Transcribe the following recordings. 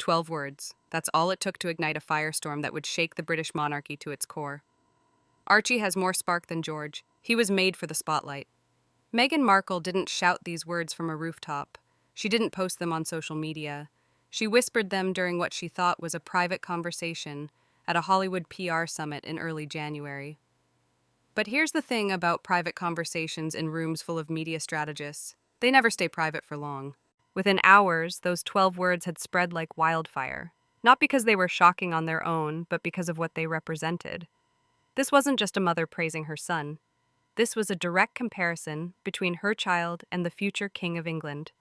12 words. That's all it took to ignite a firestorm that would shake the British monarchy to its core. Archie has more spark than George. He was made for the spotlight. Meghan Markle didn't shout these words from a rooftop. She didn't post them on social media. She whispered them during what she thought was a private conversation at a Hollywood PR summit in early January. But here's the thing about private conversations in rooms full of media strategists. They never stay private for long. Within hours, those 12 words had spread like wildfire. Not because they were shocking on their own, but because of what they represented. This wasn't just a mother praising her son. This was a direct comparison between her child and the future King of England.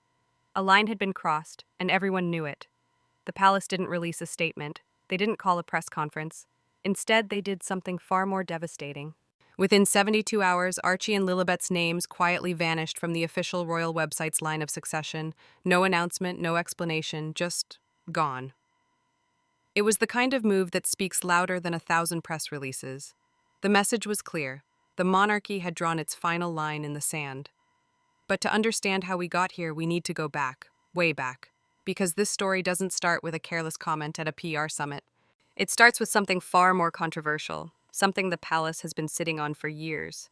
A line had been crossed, and everyone knew it. The palace didn't release a statement. They didn't call a press conference. Instead, they did something far more devastating. Within 72 hours, Archie and Lilibet's names quietly vanished from the official royal website's line of succession. No announcement, no explanation, just gone. It was the kind of move that speaks louder than 1,000 press releases. The message was clear. The monarchy had drawn its final line in the sand. But to understand how we got here, we need to go back, way back, because this story doesn't start with a careless comment at a PR summit. It starts with something far more controversial, something the palace has been sitting on for years.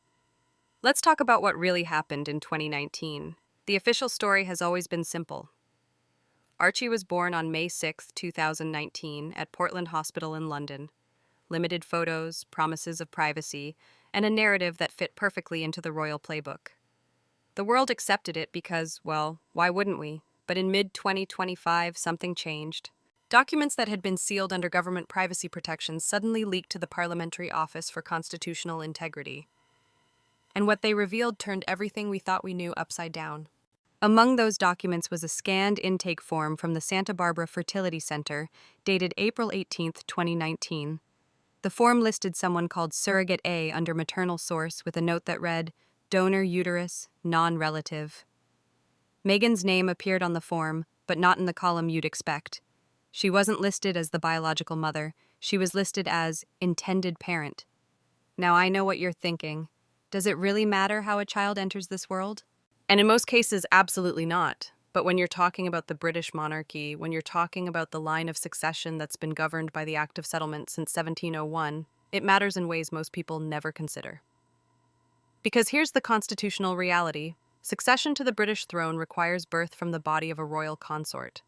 Let's talk about what really happened in 2019. The official story has always been simple. Archie was born on May 6, 2019, at Portland Hospital in London. Limited photos, promises of privacy, and a narrative that fit perfectly into the royal playbook. The world accepted it because, well, why wouldn't we? But in mid-2025, something changed. Documents that had been sealed under government privacy protections suddenly leaked to the Parliamentary Office for Constitutional Integrity. And what they revealed turned everything we thought we knew upside down. Among those documents was a scanned intake form from the Santa Barbara Fertility Center, dated April 18, 2019. The form listed someone called Surrogate A under maternal source with a note that read, donor uterus, non-relative. Meghan's name appeared on the form, but not in the column you'd expect. She wasn't listed as the biological mother. She was listed as intended parent. Now I know what you're thinking. Does it really matter how a child enters this world? And in most cases, absolutely not. But when you're talking about the British monarchy, when you're talking about the line of succession that's been governed by the Act of Settlement since 1701, it matters in ways most people never consider. Because here's the constitutional reality. Succession to the British throne requires birth from the body of a royal consort.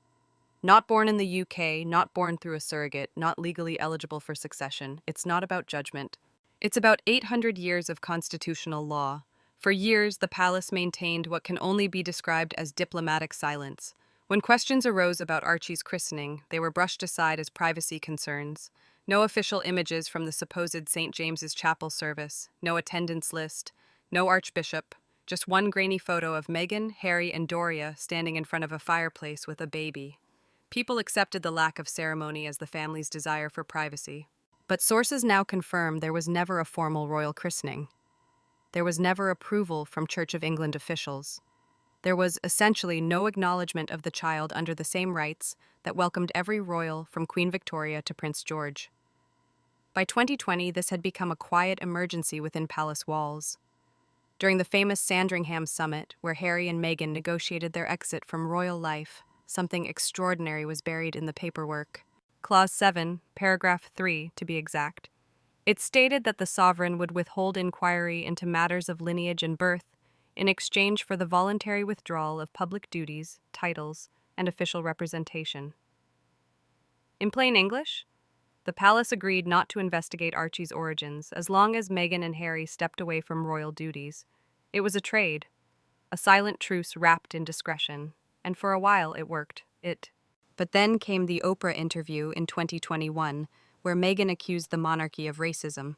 Not born in the UK, not born through a surrogate, not legally eligible for succession. It's not about judgment. It's about 800 years of constitutional law. For years, the palace maintained what can only be described as diplomatic silence. When questions arose about Archie's christening, they were brushed aside as privacy concerns. No official images from the supposed St. James's Chapel service, no attendance list, no archbishop, just one grainy photo of Meghan, Harry, and Doria standing in front of a fireplace with a baby. People accepted the lack of ceremony as the family's desire for privacy. But sources now confirm there was never a formal royal christening. There was never approval from Church of England officials. There was essentially no acknowledgement of the child under the same rights that welcomed every royal from Queen Victoria to Prince George. By 2020, this had become a quiet emergency within palace walls. During the famous Sandringham summit, where Harry and Meghan negotiated their exit from royal life, something extraordinary was buried in the paperwork. Clause 7, paragraph 3, to be exact. It stated that the sovereign would withhold inquiry into matters of lineage and birth in exchange for the voluntary withdrawal of public duties, titles, and official representation. In plain English, the palace agreed not to investigate Archie's origins as long as Meghan and Harry stepped away from royal duties. It was a trade, a silent truce wrapped in discretion, and for a while it worked. But then came the Oprah interview in 2021, where Meghan accused the monarchy of racism.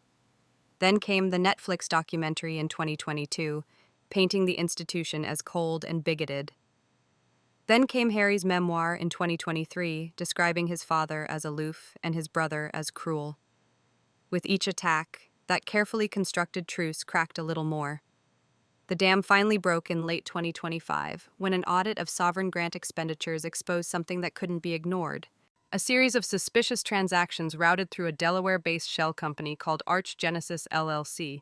Then came the Netflix documentary in 2022, painting the institution as cold and bigoted. Then came Harry's memoir in 2023, describing his father as aloof and his brother as cruel. With each attack, that carefully constructed truce cracked a little more. The dam finally broke in late 2025, when an audit of sovereign grant expenditures exposed something that couldn't be ignored. A series of suspicious transactions routed through a Delaware-based shell company called Arch Genesis LLC.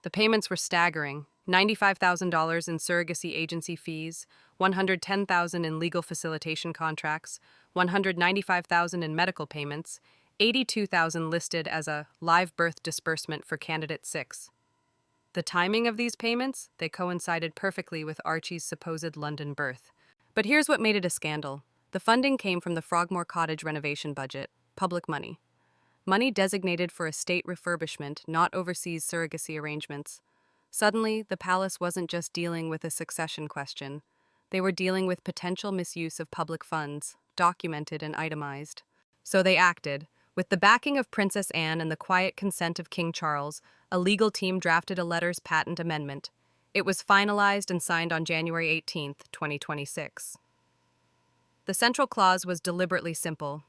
The payments were staggering, $95,000 in surrogacy agency fees, $110,000 in legal facilitation contracts, $195,000 in medical payments, $82,000 listed as a live birth disbursement for candidate 6. The timing of these payments, they coincided perfectly with Archie's supposed London birth. But here's what made it a scandal. The funding came from the Frogmore Cottage renovation budget, public money. Money designated for estate refurbishment, not overseas surrogacy arrangements. Suddenly, the palace wasn't just dealing with a succession question. They were dealing with potential misuse of public funds, documented and itemized. So they acted. With the backing of Princess Anne and the quiet consent of King Charles, a legal team drafted a letters patent amendment. It was finalized and signed on January 18, 2026. The central clause was deliberately simple.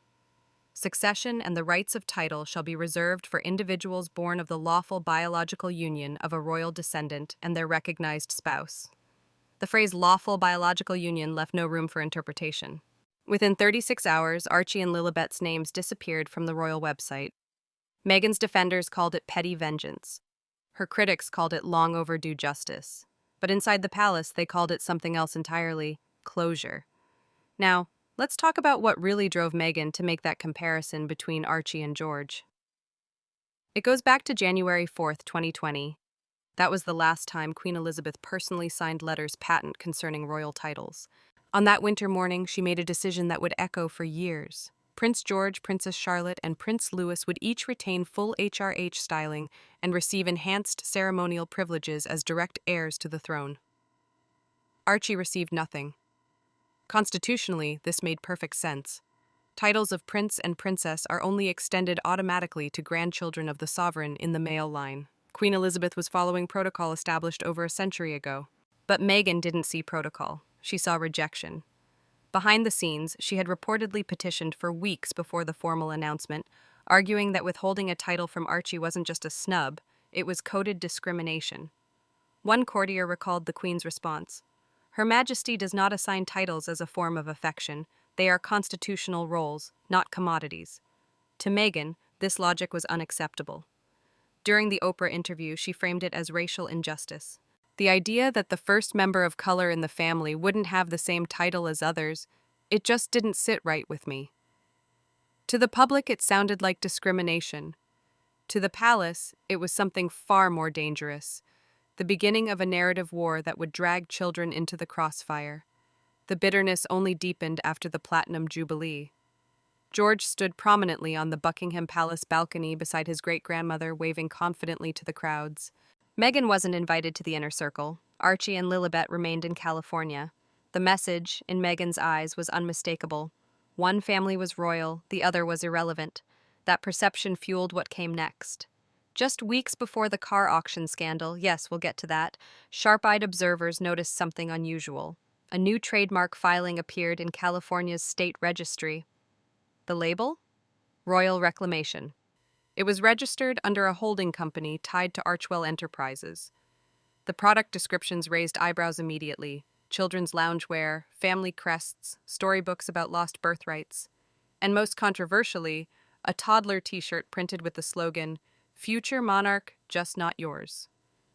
Succession and the rights of title shall be reserved for individuals born of the lawful biological union of a royal descendant and their recognized spouse. The phrase lawful biological union left no room for interpretation. Within 36 hours, Archie and Lilibet's names disappeared from the royal website. Meghan's defenders called it petty vengeance. Her critics called it long overdue justice. But inside the palace, they called it something else entirely: closure. Now, let's talk about what really drove Meghan to make that comparison between Archie and George. It goes back to January 4th, 2020. That was the last time Queen Elizabeth personally signed letters patent concerning royal titles. On that winter morning, she made a decision that would echo for years. Prince George, Princess Charlotte, and Prince Louis would each retain full HRH styling and receive enhanced ceremonial privileges as direct heirs to the throne. Archie received nothing. Constitutionally, this made perfect sense. Titles of prince and princess are only extended automatically to grandchildren of the sovereign in the male line. Queen Elizabeth was following protocol established over a century ago. But Meghan didn't see protocol. She saw rejection. Behind the scenes, she had reportedly petitioned for weeks before the formal announcement, arguing that withholding a title from Archie wasn't just a snub, it was coded discrimination. One courtier recalled the Queen's response: "Her Majesty does not assign titles as a form of affection. They are constitutional roles, not commodities." To Meghan, this logic was unacceptable. During the Oprah interview, she framed it as racial injustice. The idea that the first member of color in the family wouldn't have the same title as others, it just didn't sit right with me. To the public, it sounded like discrimination. To the palace, it was something far more dangerous: the beginning of a narrative war that would drag children into the crossfire. The bitterness only deepened after the Platinum Jubilee. George stood prominently on the Buckingham Palace balcony beside his great-grandmother, waving confidently to the crowds. Meghan wasn't invited to the inner circle. Archie and Lilibet remained in California. The message, in Meghan's eyes, was unmistakable. One family was royal, the other was irrelevant. That perception fueled what came next. Just weeks before the car auction scandal, yes, we'll get to that, sharp-eyed observers noticed something unusual. A new trademark filing appeared in California's state registry. The label? Royal Reclamation. It was registered under a holding company tied to Archwell Enterprises. The product descriptions raised eyebrows immediately: children's loungewear, family crests, storybooks about lost birthrights, and most controversially, a toddler t-shirt printed with the slogan, "Future Monarch, just not yours."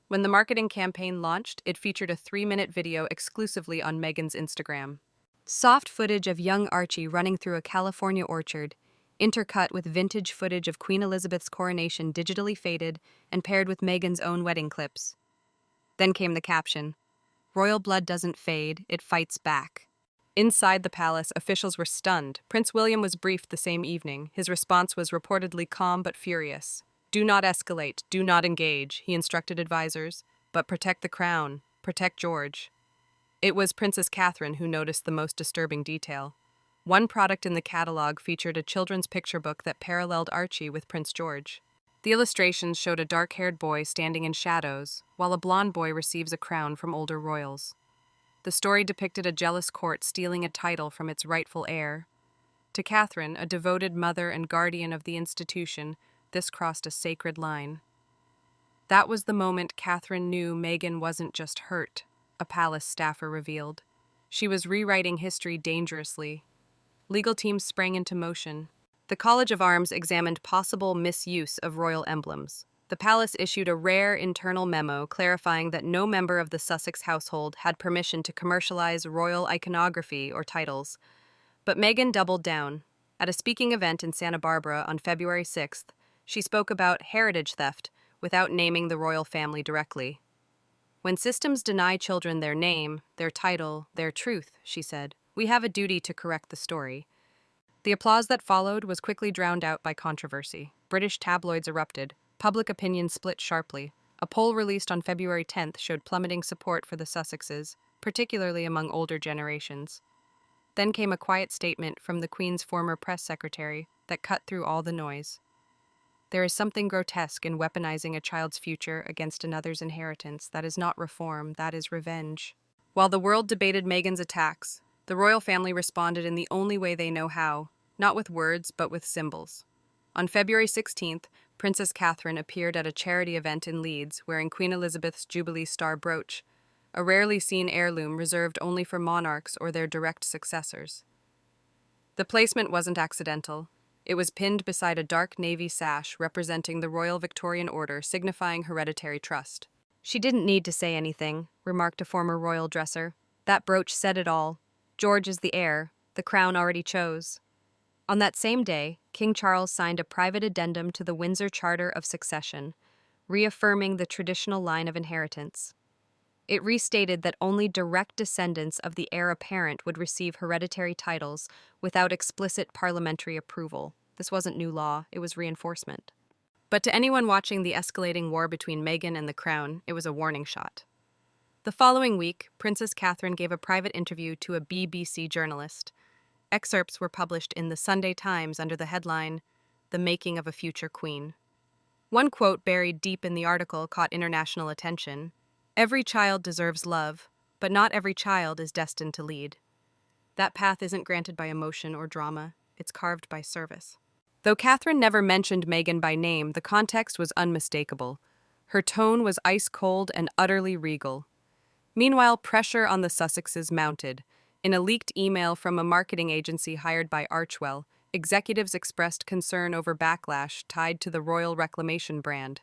When the marketing campaign launched, it featured a 3-minute video exclusively on Meghan's Instagram. Soft footage of young Archie running through a California orchard, intercut with vintage footage of Queen Elizabeth's coronation digitally faded and paired with Meghan's own wedding clips. Then came the caption: "Royal blood doesn't fade, it fights back." Inside the palace, officials were stunned. Prince William was briefed the same evening. His response was reportedly calm but furious. "Do not escalate, do not engage," he instructed advisors. "But protect the crown, protect George." It was Princess Catherine who noticed the most disturbing detail. One product in the catalog featured a children's picture book that paralleled Archie with Prince George. The illustrations showed a dark-haired boy standing in shadows, while a blonde boy receives a crown from older royals. The story depicted a jealous court stealing a title from its rightful heir. To Catherine, a devoted mother and guardian of the institution, this crossed a sacred line. That was the moment Catherine knew Meghan wasn't just hurt, a palace staffer revealed. She was rewriting history dangerously. Legal teams sprang into motion. The College of Arms examined possible misuse of royal emblems. the palace issued a rare internal memo clarifying that no member of the Sussex household had permission to commercialize royal iconography or titles. But Meghan doubled down. At a speaking event in Santa Barbara on February 6th, she spoke about heritage theft without naming the royal family directly. "When systems deny children their name, their title, their truth," she said, "we have a duty to correct the story." The applause that followed was quickly drowned out by controversy. British tabloids erupted. Public opinion split sharply. A poll released on February 10th showed plummeting support for the Sussexes, particularly among older generations. Then came a quiet statement from the Queen's former press secretary that cut through all the noise. "There is something grotesque in weaponizing a child's future against another's inheritance. That is not reform, that is revenge." While the world debated Meghan's attacks, the royal family responded in the only way they know how, not with words, but with symbols. On February 16th, Princess Catherine appeared at a charity event in Leeds wearing Queen Elizabeth's Jubilee Star brooch, a rarely seen heirloom reserved only for monarchs or their direct successors. The placement wasn't accidental. It was pinned beside a dark navy sash representing the Royal Victorian Order, signifying hereditary trust. "She didn't need to say anything," remarked a former royal dresser. "That brooch said it all. George is the heir. The crown already chose." On that same day, King Charles signed a private addendum to the Windsor Charter of Succession, reaffirming the traditional line of inheritance. It restated that only direct descendants of the heir apparent would receive hereditary titles without explicit parliamentary approval. This wasn't new law, it was reinforcement. But to anyone watching the escalating war between Meghan and the Crown, it was a warning shot. The following week, Princess Catherine gave a private interview to a BBC journalist. Excerpts were published in the Sunday Times under the headline, "The Making of a Future Queen." One quote buried deep in the article caught international attention. "Every child deserves love, but not every child is destined to lead. That path isn't granted by emotion or drama, it's carved by service." Though Catherine never mentioned Meghan by name, the context was unmistakable. Her tone was ice-cold and utterly regal. Meanwhile, pressure on the Sussexes mounted. In a leaked email from a marketing agency hired by Archwell, executives expressed concern over backlash tied to the Royal Reclamation brand.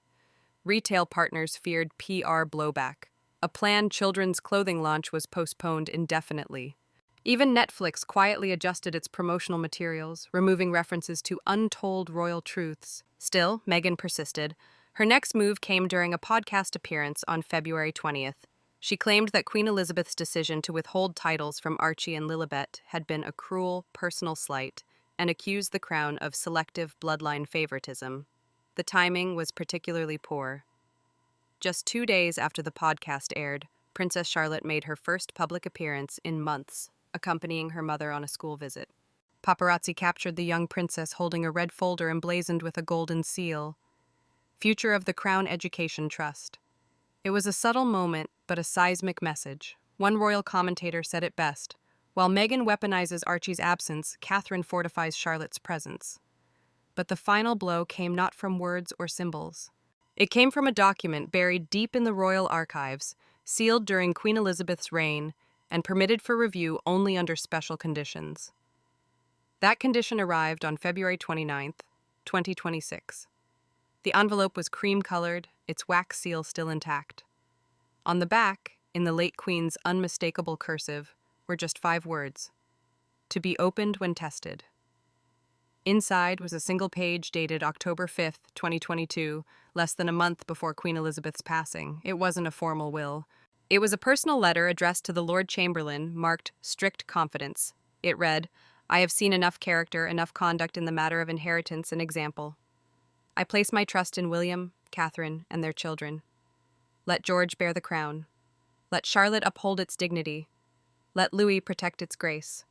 Retail partners feared PR blowback. A planned children's clothing launch was postponed indefinitely. Even Netflix quietly adjusted its promotional materials, removing references to untold royal truths. Still, Meghan persisted. Her next move came during a podcast appearance on February 20th. She claimed that Queen Elizabeth's decision to withhold titles from Archie and Lilibet had been a cruel, personal slight, and accused the crown of selective bloodline favoritism. The timing was particularly poor. Just 2 days after the podcast aired, Princess Charlotte made her first public appearance in months, accompanying her mother on a school visit. Paparazzi captured the young princess holding a red folder emblazoned with a golden seal. "Future of the Crown Education Trust." It was a subtle moment, but a seismic message. One royal commentator said it best: "While Meghan weaponizes Archie's absence, Catherine fortifies Charlotte's presence." But the final blow came not from words or symbols. It came from a document buried deep in the royal archives, sealed during Queen Elizabeth's reign, and permitted for review only under special conditions. That condition arrived on February 29th, 2026. The envelope was cream-colored, its wax seal still intact. On the back, in the late Queen's unmistakable cursive, were just 5 words: "To be opened when tested." Inside was a single page dated October 5th, 2022, less than a month before Queen Elizabeth's passing. It wasn't a formal will. It was a personal letter addressed to the Lord Chamberlain, marked "Strict Confidence." It read, "I have seen enough character, enough conduct in the matter of inheritance and example. I place my trust in William, Catherine, and their children. Let George bear the crown. Let Charlotte uphold its dignity. Let Louis protect its grace.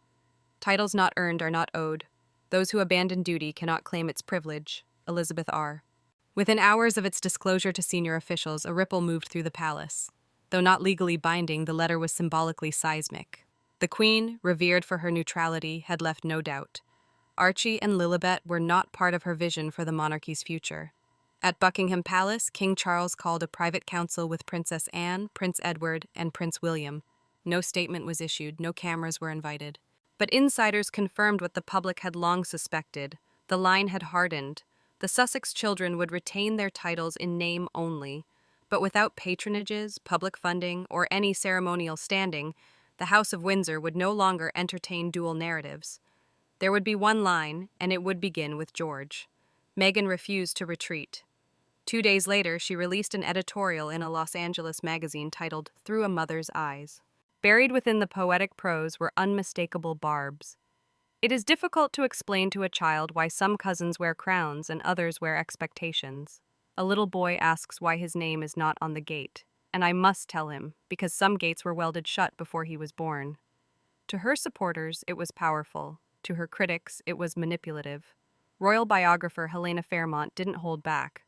Titles not earned are not owed. Those who abandon duty cannot claim its privilege. Elizabeth R." Within hours of its disclosure to senior officials, a ripple moved through the palace. Though not legally binding, the letter was symbolically seismic. The Queen, revered for her neutrality, had left no doubt. Archie and Lilibet were not part of her vision for the monarchy's future. At Buckingham Palace, King Charles called a private council with Princess Anne, Prince Edward, and Prince William. No statement was issued, no cameras were invited. But insiders confirmed what the public had long suspected. The line had hardened. The Sussex children would retain their titles in name only, but without patronages, public funding, or any ceremonial standing, the House of Windsor would no longer entertain dual narratives. There would be one line, and it would begin with George. Meghan refused to retreat. 2 days later, she released an editorial in a Los Angeles magazine titled Through a Mother's Eyes. Buried within the poetic prose were unmistakable barbs. It is difficult to explain to a child why some cousins wear crowns and others wear expectations. A little boy asks why his name is not on the gate, and I must tell him, because some gates were welded shut before he was born. To her supporters, it was powerful. To her critics, it was manipulative. Royal biographer Helena Fairmont didn't hold back.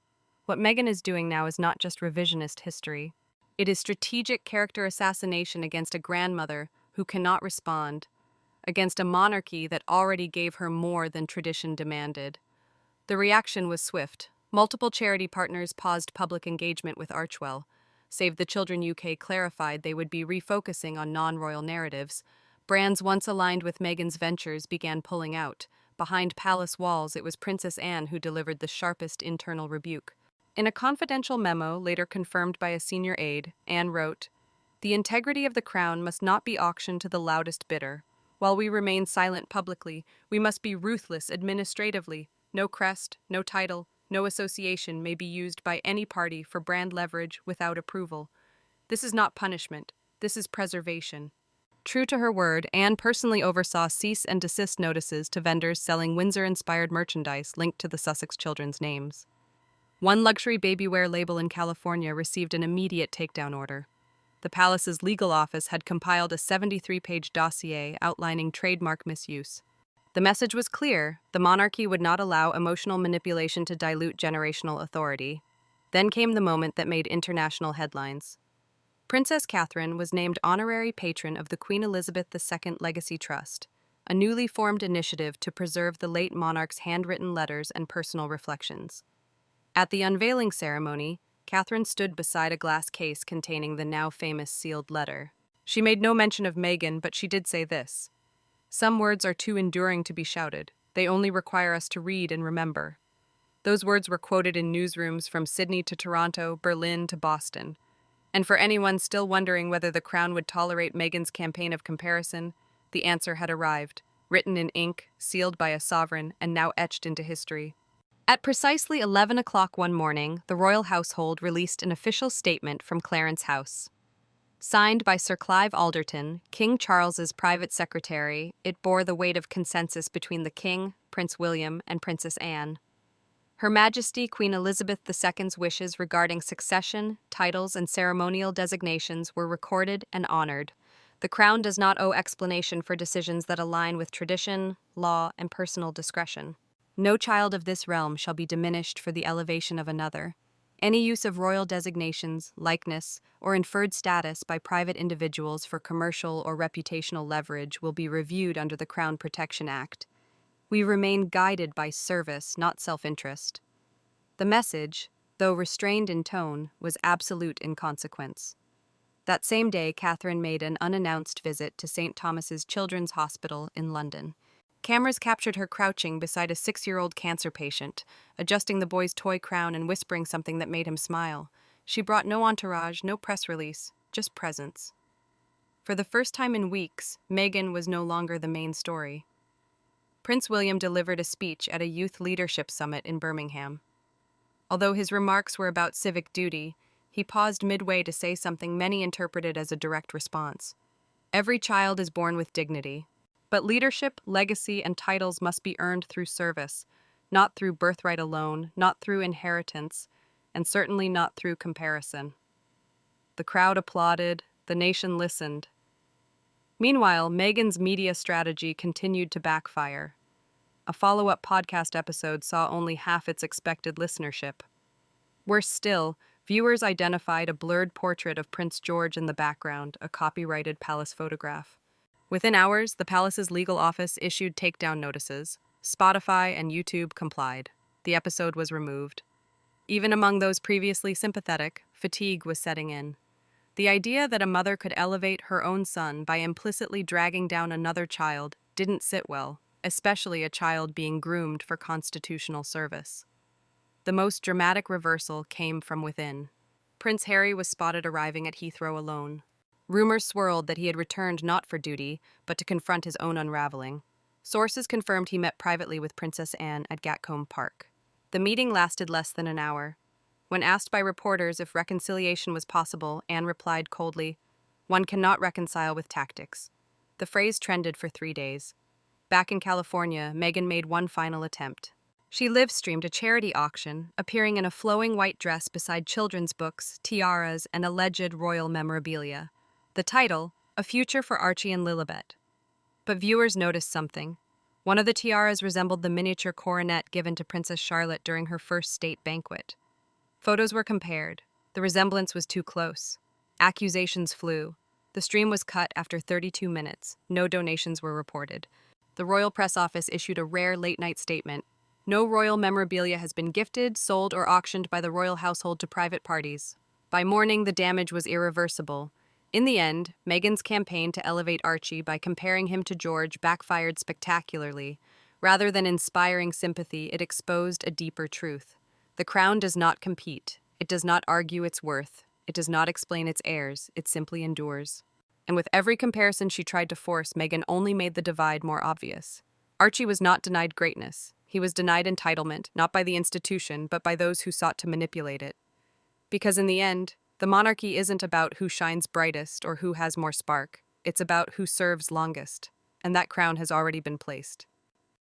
What Meghan is doing now is not just revisionist history. It is strategic character assassination against a grandmother who cannot respond, against a monarchy that already gave her more than tradition demanded. The reaction was swift. Multiple charity partners paused public engagement with Archwell. Save the Children UK clarified they would be refocusing on non-royal narratives. Brands once aligned with Meghan's ventures began pulling out. Behind palace walls, it was Princess Anne who delivered the sharpest internal rebuke. In a confidential memo, later confirmed by a senior aide, Anne wrote, "The integrity of the crown must not be auctioned to the loudest bidder. While we remain silent publicly, we must be ruthless administratively. No crest, no title, no association may be used by any party for brand leverage without approval. This is not punishment. This is preservation." True to her word, Anne personally oversaw cease and desist notices to vendors selling Windsor-inspired merchandise linked to the Sussex children's names. One luxury babywear label in California received an immediate takedown order. The palace's legal office had compiled a 73-page dossier outlining trademark misuse. The message was clear: the monarchy would not allow emotional manipulation to dilute generational authority. Then came the moment that made international headlines. Princess Catherine was named honorary patron of the Queen Elizabeth II Legacy Trust, a newly formed initiative to preserve the late monarch's handwritten letters and personal reflections. At the unveiling ceremony, Catherine stood beside a glass case containing the now famous sealed letter. She made no mention of Meghan, but she did say this: "Some words are too enduring to be shouted. They only require us to read and remember." Those words were quoted in newsrooms from Sydney to Toronto, Berlin to Boston. And for anyone still wondering whether the Crown would tolerate Meghan's campaign of comparison, the answer had arrived, written in ink, sealed by a sovereign, and now etched into history. At precisely 11 o'clock one morning, the royal household released an official statement from Clarence House. Signed by Sir Clive Alderton, King Charles's private secretary, it bore the weight of consensus between the King, Prince William, and Princess Anne. Her Majesty Queen Elizabeth II's wishes regarding succession, titles, and ceremonial designations were recorded and honored. The Crown does not owe explanation for decisions that align with tradition, law, and personal discretion. No child of this realm shall be diminished for the elevation of another. Any use of royal designations, likeness, or inferred status by private individuals for commercial or reputational leverage will be reviewed under the Crown Protection Act. We remain guided by service, not self-interest. The message, though restrained in tone, was absolute in consequence. That same day, Catherine made an unannounced visit to St. Thomas's Children's Hospital in London. Cameras captured her crouching beside a 6-year-old cancer patient, adjusting the boy's toy crown and whispering something that made him smile. She brought no entourage, no press release, just presence. For the first time in weeks, Meghan was no longer the main story. Prince William delivered a speech at a youth leadership summit in Birmingham. Although his remarks were about civic duty, he paused midway to say something many interpreted as a direct response. Every child is born with dignity. But leadership, legacy, and titles must be earned through service, not through birthright alone, not through inheritance, and certainly not through comparison. The crowd applauded, the nation listened. Meanwhile, Meghan's media strategy continued to backfire. A follow-up podcast episode saw only half its expected listenership. Worse still, viewers identified a blurred portrait of Prince George in the background, a copyrighted palace photograph. Within hours, the palace's legal office issued takedown notices. Spotify and YouTube complied. The episode was removed. Even among those previously sympathetic, fatigue was setting in. The idea that a mother could elevate her own son by implicitly dragging down another child didn't sit well, especially a child being groomed for constitutional service. the most dramatic reversal came from within. Prince Harry was spotted arriving at Heathrow alone. Rumors swirled that he had returned not for duty, but to confront his own unraveling. Sources confirmed he met privately with Princess Anne at Gatcombe Park. The meeting lasted less than an hour. When asked by reporters if reconciliation was possible, Anne replied coldly, "One cannot reconcile with tactics." The phrase trended for 3 days. Back in California, Meghan made one final attempt. She live-streamed a charity auction, appearing in a flowing white dress beside children's books, tiaras, and alleged royal memorabilia. The title, A Future for Archie and Lilibet. But viewers noticed something. One of the tiaras resembled the miniature coronet given to Princess Charlotte during her first state banquet. Photos were compared. The resemblance was too close. Accusations flew. The stream was cut after 32 minutes. No donations were reported. The Royal Press Office issued a rare late-night statement. No royal memorabilia has been gifted, sold, or auctioned by the royal household to private parties. By morning, the damage was irreversible. In the end, Meghan's campaign to elevate Archie by comparing him to George backfired spectacularly. Rather than inspiring sympathy, it exposed a deeper truth. The crown does not compete. It does not argue its worth. It does not explain its heirs. It simply endures. And with every comparison she tried to force, Meghan only made the divide more obvious. Archie was not denied greatness. He was denied entitlement, not by the institution, but by those who sought to manipulate it. Because in the end, the monarchy isn't about who shines brightest or who has more spark. It's about who serves longest. And that crown has already been placed.